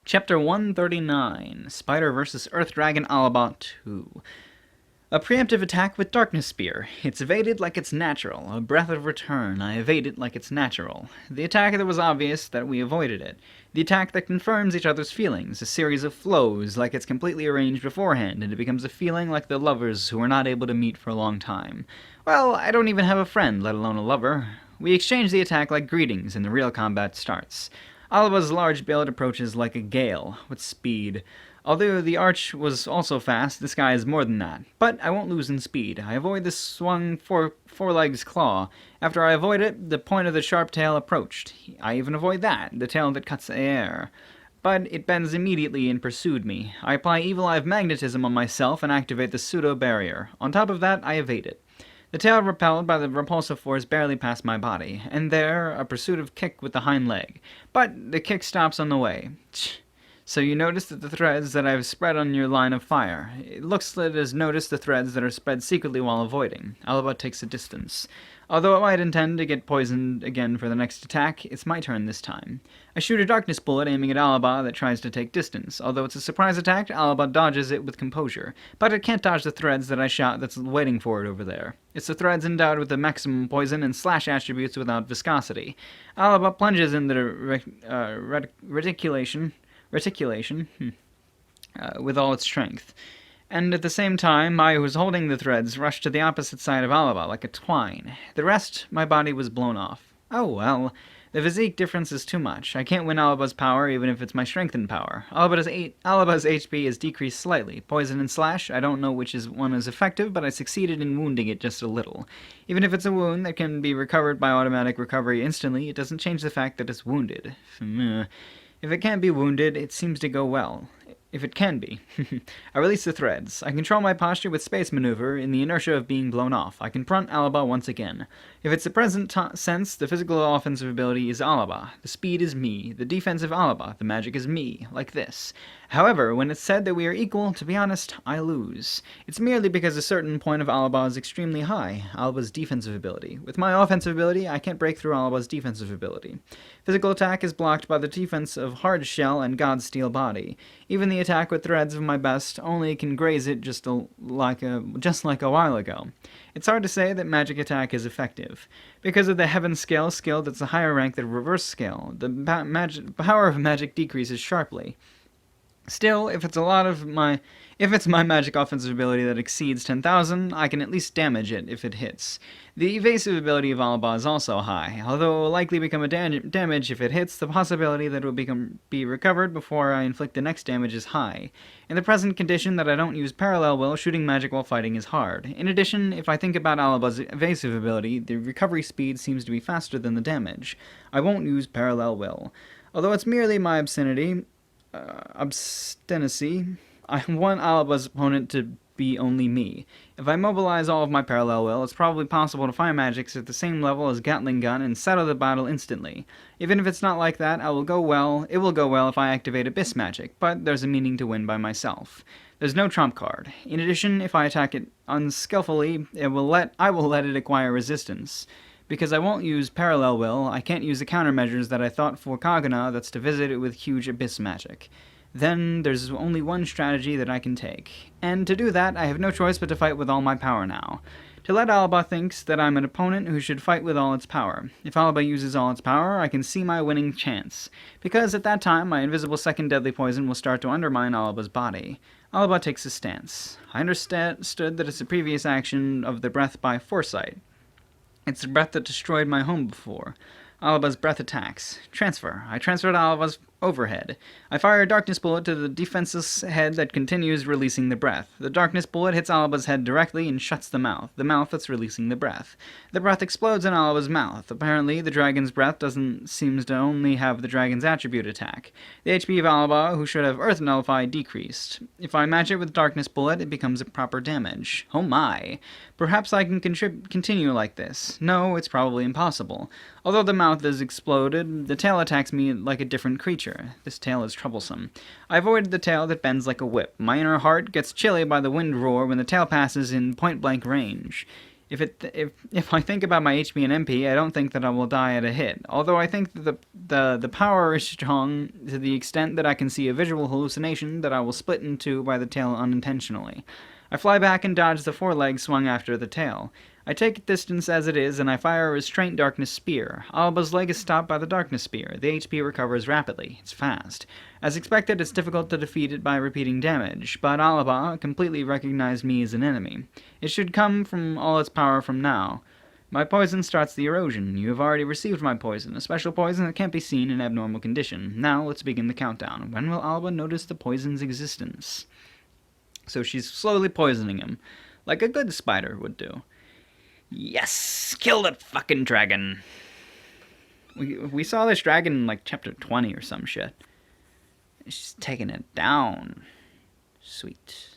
Chapter 139, Spider vs. Earth Dragon Alaba 2. A preemptive attack with Darkness Spear. It's evaded like it's natural. A breath of return. I evade it like it's natural. The attack that was obvious that we avoided it. The attack that confirms each other's feelings. A series of flows like it's completely arranged beforehand, and it becomes a feeling like the lovers who are not able to meet for a long time. Well, I don't even have a friend, let alone a lover. We exchange the attack like greetings, and the real combat starts. Alaba's large build approaches like a gale, with speed. Although the arch was also fast, this guy is more than that. But I won't lose in speed. I avoid the swung forelegs claw. After I avoid it, the point of the sharp tail approached. I even avoid that, the tail that cuts the air. But it bends immediately and pursued me. I apply Evil Eye of Magnetism on myself and activate the pseudo-barrier. On top of that, I evade it. The tail repelled by the repulsive force barely passed my body, and there, a pursuitive kick with the hind leg. But the kick stops on the way. So you notice that the threads that I've spread on your line of fire. It looks that it has noticed the threads that are spread secretly while avoiding. Alaba takes a distance. Although it might intend to get poisoned again for the next attack, it's my turn this time. I shoot a darkness bullet aiming at Alaba that tries to take distance. Although it's a surprise attack, Alaba dodges it with composure. But it can't dodge the threads that I shot that's waiting for it over there. It's the threads endowed with the maximum poison and slash attributes without viscosity. Alaba plunges into the reticulation with all its strength. And at the same time, I who was holding the threads rushed to the opposite side of Alaba like a twine. The rest, my body was blown off. Oh well, the physique difference is too much. I can't win Alaba's power even if it's my strengthened power. Alaba's HP is decreased slightly. Poison and slash, I don't know which one is effective, but I succeeded in wounding it just a little. Even if it's a wound that can be recovered by automatic recovery instantly, it doesn't change the fact that it's wounded. If it can't be wounded, it seems to go well. If it can be. I release the threads. I control my posture with space maneuver in the inertia of being blown off. I confront Alaba once again. If it's the present sense, the physical offensive ability is Alaba. The speed is me. The defensive Alaba. The magic is me. Like this. However, when it's said that we are equal, to be honest, I lose. It's merely because a certain point of Alaba is extremely high, Alaba's defensive ability. With my offensive ability, I can't break through Alaba's defensive ability. Physical attack is blocked by the defense of Hard Shell and God's Steel Body. Even the attack with threads of my best only can graze it just like a while ago. It's hard to say that magic attack is effective. Because of the Heaven Scale skill that's a higher rank than Reverse Scale, the power of magic decreases sharply. Still, if it's my magic offensive ability that exceeds 10,000, I can at least damage it if it hits. The evasive ability of Alaba is also high, although it will likely become a damage if it hits. The possibility that it will be recovered before I inflict the next damage is high. In the present condition that I don't use Parallel Will, shooting magic while fighting is hard. In addition, if I think about Alaba's evasive ability, the recovery speed seems to be faster than the damage. I won't use Parallel Will. Although it's merely my obstinacy, I want Alaba's opponent to be only me. If I mobilize all of my Parallel Will, it's probably possible to find magics at the same level as Gatling Gun and settle the battle instantly. Even if it's not like that, it will go well if I activate Abyss Magic, but there's a meaning to win by myself. There's no trump card. In addition, if I attack it unskillfully, I will let it acquire resistance. Because I won't use Parallel Will, I can't use the countermeasures that I thought for Kagana, that's to visit it with huge Abyss Magic. Then there's only one strategy that I can take. And to do that, I have no choice but to fight with all my power now. To let Alaba thinks that I'm an opponent who should fight with all its power. If Alaba uses all its power, I can see my winning chance. Because at that time, my invisible second deadly poison will start to undermine Alaba's body. Alaba takes a stance. I understood that it's a previous action of the breath by foresight. It's the breath that destroyed my home before. Alaba's breath attacks. Transfer. I transferred Alaba's overhead. I fire a darkness bullet to the defenseless head that continues releasing the breath. The darkness bullet hits Alaba's head directly and shuts the mouth that's releasing the breath. The breath explodes in Alaba's mouth. Apparently, the dragon's breath seems to only have the dragon's attribute attack. The HP of Alaba, who should have Earth Nullified, decreased. If I match it with darkness bullet, it becomes a proper damage. Oh my! Perhaps I can continue like this. No, it's probably impossible. Although the mouth is exploded, the tail attacks me like a different creature. This tail is troublesome. I avoided the tail that bends like a whip. My inner heart gets chilly by the wind roar when the tail passes in point-blank range. If I think about my HP and MP, I don't think that I will die at a hit. Although I think that the power is strong to the extent that I can see a visual hallucination that I will split in two by the tail unintentionally. I fly back and dodge the forelegs swung after the tail. I take distance as it is, and I fire a restraint darkness spear. Alaba's leg is stopped by the darkness spear. The HP recovers rapidly. It's fast. As expected, it's difficult to defeat it by repeating damage, but Alaba completely recognized me as an enemy. It should come from all its power from now. My poison starts the erosion. You have already received my poison, a special poison that can't be seen in abnormal condition. Now let's begin the countdown. When will Alaba notice the poison's existence? So she's slowly poisoning him, like a good spider would do. Yes! Kill that fucking dragon! We saw this dragon in like chapter 20 or some shit. She's taking it down. Sweet.